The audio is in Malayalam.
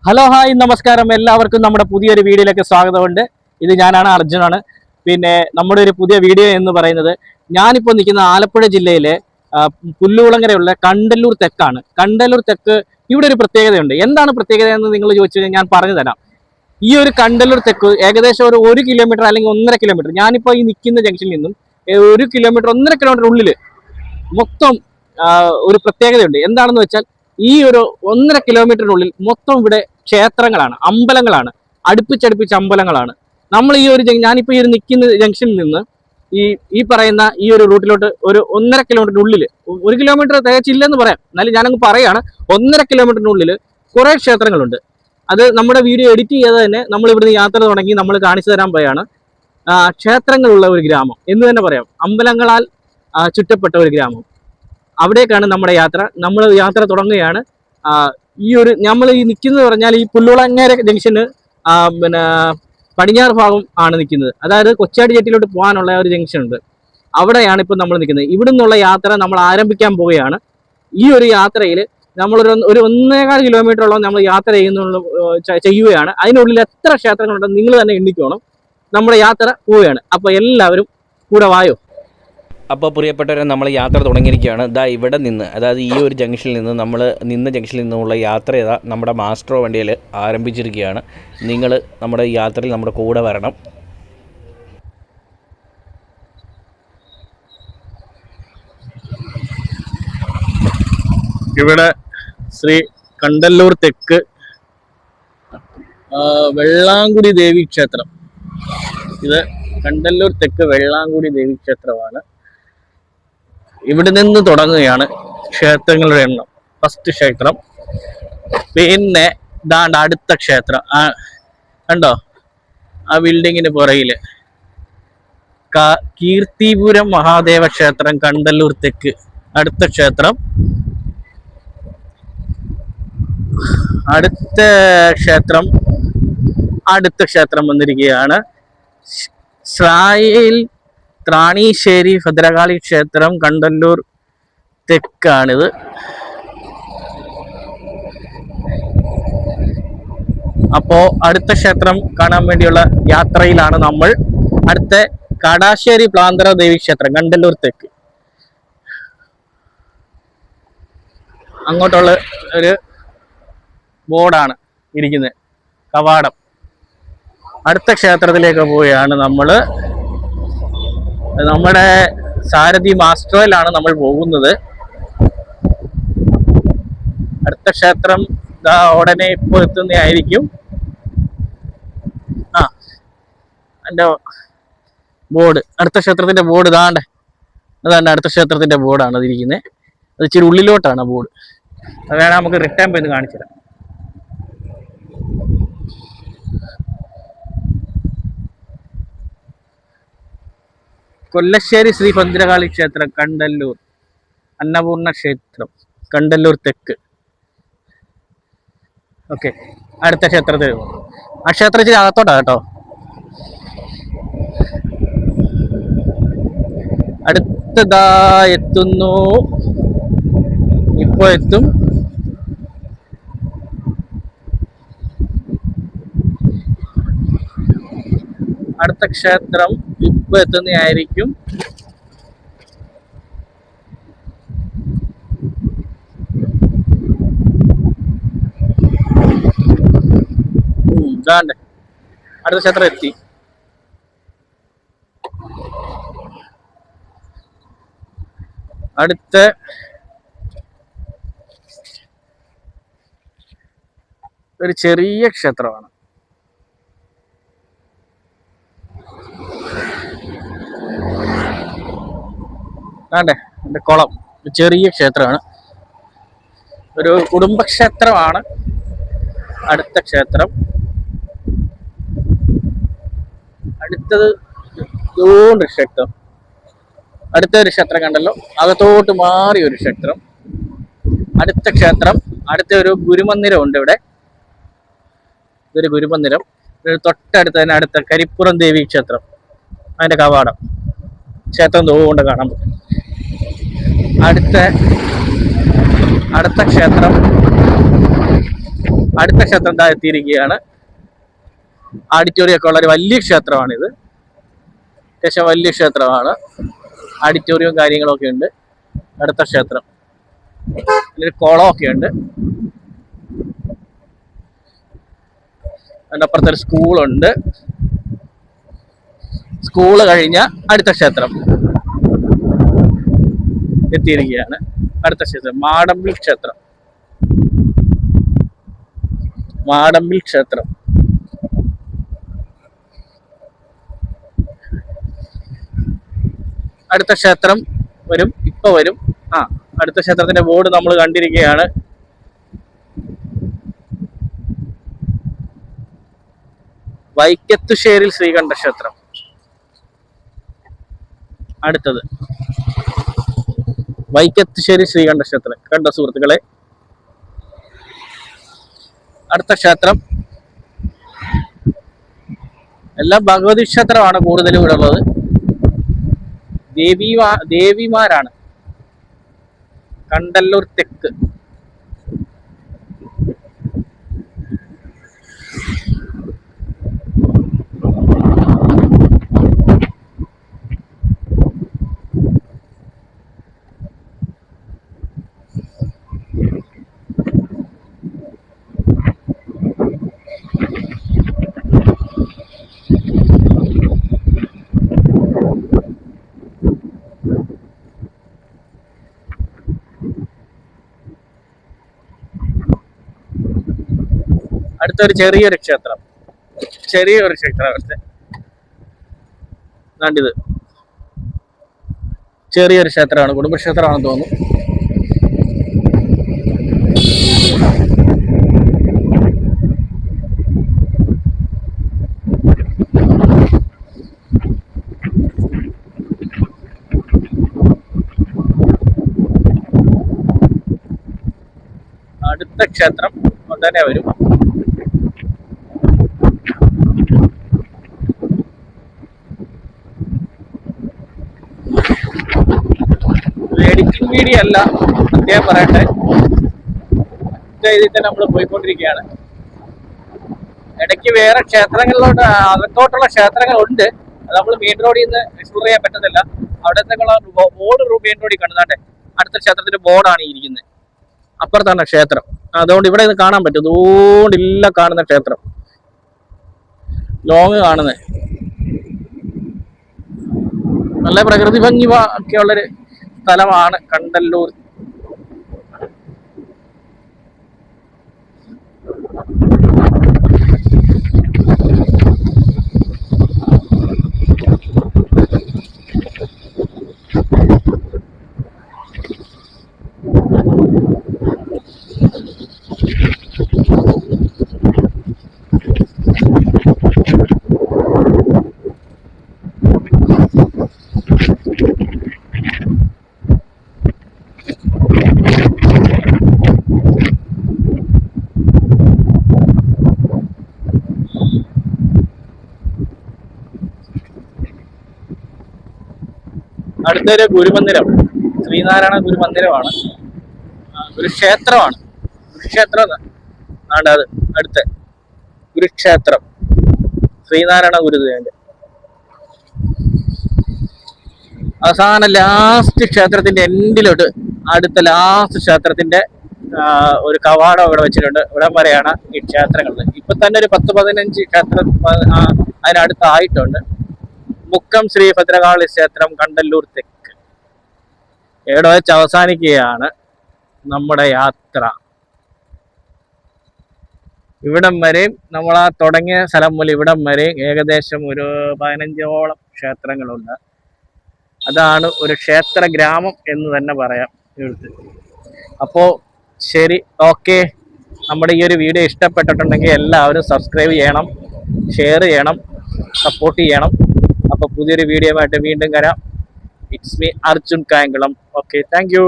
ഹലോ ഹായ് നമസ്കാരം, എല്ലാവർക്കും നമ്മുടെ പുതിയൊരു വീഡിയോയിലേക്ക് സ്വാഗതമുണ്ട്. ഇത് ഞാനാണ്, അർജുനാണ്. പിന്നെ നമ്മുടെ ഒരു പുതിയ വീഡിയോ എന്ന് പറയുന്നത്, ഞാനിപ്പോൾ നിൽക്കുന്ന ആലപ്പുഴ ജില്ലയിലെ പുല്ലുകുളങ്ങരയുള്ള കണ്ടല്ലൂർ തെക്കാണ്. കണ്ടല്ലൂർ തെക്ക് ഇവിടെ ഒരു പ്രത്യേകതയുണ്ട്. എന്താണ് പ്രത്യേകത എന്ന് നിങ്ങൾ ചോദിച്ചു കഴിഞ്ഞാൽ ഞാൻ പറഞ്ഞു തരാം. ഈ ഒരു കണ്ടല്ലൂർ തെക്ക് ഏകദേശം ഒരു കിലോമീറ്റർ അല്ലെങ്കിൽ 1.5 കിലോമീറ്റർ, ഞാനിപ്പോൾ ഈ നിൽക്കുന്ന ജംഗ്ഷനിൽ നിന്നും 1 കിലോമീറ്റർ 1.5 കിലോമീറ്റർ ഉള്ളിൽ മൊത്തം ഒരു പ്രത്യേകതയുണ്ട്. എന്താണെന്ന് വെച്ചാൽ ഈ ഒരു 1.5 കിലോമീറ്ററിനുള്ളിൽ മൊത്തം ഇവിടെ ക്ഷേത്രങ്ങളാണ്, അമ്പലങ്ങളാണ്, അടുപ്പിച്ചടുപ്പിച്ച് അമ്പലങ്ങളാണ്. നമ്മൾ ഈ ഒരു ഞാനിപ്പോൾ ഈ ഒരു നിൽക്കുന്ന ജംഗ്ഷനിൽ നിന്ന് ഈ പറയുന്ന ഈ ഒരു റൂട്ടിലോട്ട് ഒരു 1.5 കിലോമീറ്ററിനുള്ളിൽ, 1 കിലോമീറ്റർ തികച്ചില്ലെന്ന് പറയാം, എന്നാലും ഞാനങ്ങ് പറയാണ്, 1.5 കിലോമീറ്ററിനുള്ളിൽ കുറേ ക്ഷേത്രങ്ങളുണ്ട്. അത് നമ്മുടെ വീഡിയോ എഡിറ്റ് ചെയ്ത് തന്നെ നമ്മൾ ഇവിടുന്ന് യാത്ര തുടങ്ങി നമ്മൾ കാണിച്ചു തരാൻ പോയാണ്. ക്ഷേത്രങ്ങളുള്ള ഒരു ഗ്രാമം എന്ന് തന്നെ പറയാം, അമ്പലങ്ങളാൽ ചുറ്റപ്പെട്ട ഒരു ഗ്രാമം. അവിടേക്കാണ് നമ്മുടെ യാത്ര. നമ്മൾ യാത്ര തുടങ്ങുകയാണ്. ഈ ഒരു നമ്മൾ ഈ നിൽക്കുന്നത് പറഞ്ഞാൽ ഈ പുല്ലുകുളങ്ങര ജംഗ്ഷന് പിന്നെ പടിഞ്ഞാറ് ഭാഗം ആണ് നിൽക്കുന്നത്. അതായത് കൊച്ചാടി ജെട്ടിയിലോട്ട് പോകാനുള്ള ഒരു ജംഗ്ഷൻ ഉണ്ട്, അവിടെയാണ് ഇപ്പം നമ്മൾ നിൽക്കുന്നത്. ഇവിടെ നിന്നുള്ള യാത്ര നമ്മൾ ആരംഭിക്കാൻ പോവുകയാണ്. ഈ ഒരു യാത്രയിൽ നമ്മളൊരു 1.25 കിലോമീറ്ററോളം നമ്മൾ യാത്ര ചെയ്യുകയാണ്. അതിനുള്ളിൽ എത്ര ക്ഷേത്രങ്ങളുണ്ടെന്ന് നിങ്ങൾ തന്നെ എണ്ണിക്കോണം. നമ്മുടെ യാത്ര പോവുകയാണ്. അപ്പോൾ എല്ലാവരും കൂടെ വായോ. അപ്പോൾ പ്രിയപ്പെട്ടവരെ, നമ്മൾ യാത്ര തുടങ്ങിയിരിക്കുകയാണ്. ഇവിടെ നിന്ന്, അതായത് ഈ ഒരു ജംഗ്ഷനിൽ നിന്ന് നമ്മൾ നിന്ന ജംഗ്ഷനിൽ നിന്നുള്ള യാത്ര നമ്മുടെ മാസ്റ്റർ വണ്ടിയിൽ ആരംഭിച്ചിരിക്കുകയാണ്. നിങ്ങൾ നമ്മുടെ യാത്രയിൽ നമ്മുടെ കൂടെ വരണം. ഇവിടെ ശ്രീ കണ്ടല്ലൂർ തെക്ക് വെള്ളാങ്കുടി ദേവി ക്ഷേത്രം. ഇത് കണ്ടല്ലൂർ തെക്ക് വെള്ളാങ്കുടി ദേവി ക്ഷേത്രമാണ്. ഇവിടെ നിന്ന് തുടങ്ങുകയാണ് ക്ഷേത്രങ്ങളുടെ എണ്ണം. ഫസ്റ്റ് ക്ഷേത്രം, പിന്നെ ദാണ്ട് അടുത്ത ക്ഷേത്രം. കണ്ടോ ആ ബിൽഡിങ്ങിന് പുറകില് കീർത്തിപുരം മഹാദേവ ക്ഷേത്രം, കണ്ടല്ലൂർ തെക്ക് അടുത്ത ക്ഷേത്രം. അടുത്ത ക്ഷേത്രം വന്നിരിക്കുകയാണ് ശ്രായിൽ ത്രാണീശ്ശേരി ഭദ്രകാളി ക്ഷേത്രം, കണ്ടല്ലൂർ തെക്കാണിത്. അപ്പോ അടുത്ത ക്ഷേത്രം കാണാൻ വേണ്ടിയുള്ള യാത്രയിലാണ് നമ്മൾ. അടുത്ത കാടാശ്ശേരി പ്ലാന്തര ദേവി ക്ഷേത്രം, കണ്ടല്ലൂർ തെക്ക്. അങ്ങോട്ടുള്ള ഒരു ബോർഡാണ് ഇരിക്കുന്നത്, കവാടം. അടുത്ത ക്ഷേത്രത്തിലേക്ക് പോവുകയാണ് നമ്മൾ. നമ്മുടെ സാരഥി മാസ്റ്ററിലാണ് നമ്മൾ പോകുന്നത്. അടുത്ത ക്ഷേത്രം ഉടനെ ഇപ്പോൾ എത്തുന്നതായിരിക്കും. എൻ്റെ ബോർഡ്, അടുത്ത ക്ഷേത്രത്തിന്റെ ബോർഡ് അതാണ് അടുത്ത ക്ഷേത്രത്തിന്റെ ബോർഡാണ് അതിരിക്കുന്നത്. അത് ഇച്ചിരി ഉള്ളിലോട്ടാണ് ബോർഡ്. അത് വേണം നമുക്ക് റിട്ടേൺ പോയി കാണിച്ചു തരാം. കൊല്ലശ്ശേരി ശ്രീ ഭദ്രകാളി ക്ഷേത്രം, കണ്ടല്ലൂർ. അന്നപൂർണ ക്ഷേത്രം, കണ്ടല്ലൂർ തെക്ക്. ഓക്കെ, അടുത്ത ക്ഷേത്രത്തിൽ. ആ ക്ഷേത്രത്തിൽ അകത്തോട്ടാ കേട്ടോ. അടുത്തതാ എത്തുന്നു, ഇപ്പൊ എത്തും. അടുത്ത ക്ഷേത്രം ഇപ്പൊ എത്തുന്നതായിരിക്കും. അടുത്ത ക്ഷേത്രം എത്തി. അടുത്ത ഒരു ചെറിയ ക്ഷേത്രമാണ്. എൻ്റെ കുളം, ചെറിയ ക്ഷേത്രമാണ്, ഒരു കുടുംബക്ഷേത്രമാണ്. അടുത്ത ക്ഷേത്രം. അടുത്തത് ക്ഷേത്രം. അടുത്തൊരു ക്ഷേത്രം കണ്ടല്ലോ, അകത്തോട്ട് മാറി ഒരു ക്ഷേത്രം. അടുത്ത ക്ഷേത്രം, അടുത്ത ഒരു ഗുരുമന്ദിരം ഉണ്ട് ഇവിടെ. ഇതൊരു ഗുരുമന്ദിരം. തൊട്ടടുത്ത് തന്നെ അടുത്ത കരിപ്പുറം ദേവി ക്ഷേത്രം, അതിന്റെ കവാടം. ക്ഷേത്രം തോകൊണ്ട് കാണാൻ പറ്റും. അടുത്ത ക്ഷേത്രം അടുത്ത ക്ഷേത്രം എന്താ എത്തിയിരിക്കുകയാണ്. ഓഡിറ്റോറിയം ഒക്കെ ഉള്ള ഒരു വലിയ ക്ഷേത്രമാണിത്. അത്യാവശ്യം വലിയ ക്ഷേത്രമാണ്. ഓഡിറ്റോറിയവും കാര്യങ്ങളൊക്കെ ഉണ്ട്. അടുത്ത ക്ഷേത്രം ഒരു കുളമൊക്കെ ഉണ്ട്. അതിൻ്റെ അപ്പുറത്തൊരു സ്കൂളുണ്ട്. സ്കൂള് കഴിഞ്ഞ അടുത്ത ക്ഷേത്രം എത്തിയിരിക്കുകയാണ്. അടുത്ത ക്ഷേത്രം മാടമ്പിൽ ക്ഷേത്രം. മാടമ്പിൽ ക്ഷേത്രം അടുത്ത ക്ഷേത്രം വരും, ഇപ്പൊ വരും. അടുത്ത ക്ഷേത്രത്തിന്റെ ബോർഡ് നമ്മൾ കണ്ടിരിക്കുകയാണ്. വൈക്കത്തുശ്ശേരിൽ ശ്രീകണ്ഠ ക്ഷേത്രം. അടുത്തത് വൈക്കത്തുശ്ശേരി ശ്രീകണ്ഠ ക്ഷേത്രം. കണ്ട സുഹൃത്തുക്കളെ, അടുത്ത ക്ഷേത്രം എല്ലാം ഭഗവതി ക്ഷേത്രമാണ് കൂടുതലും ഇവിടെ ഉള്ളത്. ദേവിമാരാണ്. കണ്ടല്ലൂർ തെക്ക്. അടുത്തൊരു ചെറിയൊരു ക്ഷേത്രം. കണ്ടിത് ചെറിയൊരു ക്ഷേത്രമാണ്. കുടുംബക്ഷേത്രമാണെന്ന് തോന്നുന്നു. അടുത്ത ക്ഷേത്രം ഉടനെ വരും. എഡിറ്റിംഗ് വീഡിയോ അല്ല, പ്രത്യേകം പറയട്ടെ. ഇതിൽ തന്നെ നമ്മൾ പോയിക്കൊണ്ടിരിക്കുകയാണ്. ഇടയ്ക്ക് വേറെ ക്ഷേത്രങ്ങളിലോട്ട് അകത്തോട്ടുള്ള ക്ഷേത്രങ്ങളുണ്ട്. അത് നമ്മൾ മെയിൻ റോഡിൽ നിന്ന് എക്സ്പ്ലോർ ചെയ്യാൻ പറ്റത്തില്ല. അവിടത്തേക്കുള്ള ബോർഡ് മെയിൻ റോഡിൽ കാണുന്നതാട്ടെ. അടുത്ത ക്ഷേത്രത്തിന്റെ ബോർഡാണ് ഇരിക്കുന്നത്. അപ്പുറത്താണ് ക്ഷേത്രം. അതുകൊണ്ട് ഇവിടെ ഇത് കാണാൻ പറ്റും. അതുകൊണ്ടില്ല കാണുന്ന ക്ഷേത്രം ലോങ് കാണുന്നത്. നല്ല പ്രകൃതി ഭംഗി ഒക്കെ ഉള്ളൊരു സ്ഥലമാണ് കണ്ടല്ലൂർ. അടുത്തൊരു ഗുരുമന്ദിരം, ശ്രീനാരായണ ഗുരുമന്ദിരമാണ്. ഒരു ക്ഷേത്രമാണ്. ഗുരുക്ഷേത്രം ആണ് അത്. അടുത്ത ഗുരുക്ഷേത്രം ശ്രീനാരായണ ഗുരുദേവന്റെ അവസാന ലാസ്റ്റ് ക്ഷേത്രത്തിന്റെ എൻഡിലോട്ട് അടുത്ത ലാസ്റ്റ് ക്ഷേത്രത്തിന്റെ ഒരു കവാടം ഇവിടെ വെച്ചിട്ടുണ്ട്. ഇവിടം വരെയാണ് ഈ ക്ഷേത്രങ്ങൾ. ഇപ്പൊ തന്നെ ഒരു 10-15 ക്ഷേത്രം അതിനടുത്തായിട്ടുണ്ട്. മുക്കം ശ്രീ ഭദ്രകാളി ക്ഷേത്രം കണ്ടല്ലൂർ തെക്ക്. ഇവിടെ വെച്ച് അവസാനിക്കുകയാണ് നമ്മുടെ യാത്ര. ഇവിടം വരെയും നമ്മൾ തുടങ്ങിയ സ്ഥലം മുതൽ ഇവിടം വരെയും ഏകദേശം ഒരു 15ഓളം ക്ഷേത്രങ്ങളുണ്ട്. അതാണ് ഒരു ക്ഷേത്ര ഗ്രാമം എന്ന് തന്നെ പറയാം ഇവിടുത്തെ. അപ്പോൾ ശരി, ഓക്കെ. നമ്മുടെ ഈ ഒരു വീഡിയോ ഇഷ്ടപ്പെട്ടിട്ടുണ്ടെങ്കിൽ എല്ലാവരും സബ്സ്ക്രൈബ് ചെയ്യണം, ഷെയർ ചെയ്യണം, സപ്പോർട്ട് ചെയ്യണം. അപ്പോൾ പുതിയൊരു വീഡിയോ ആയിട്ട് വീണ്ടും വരാം. It's me Arjun Kayamkulam. Okay, thank you.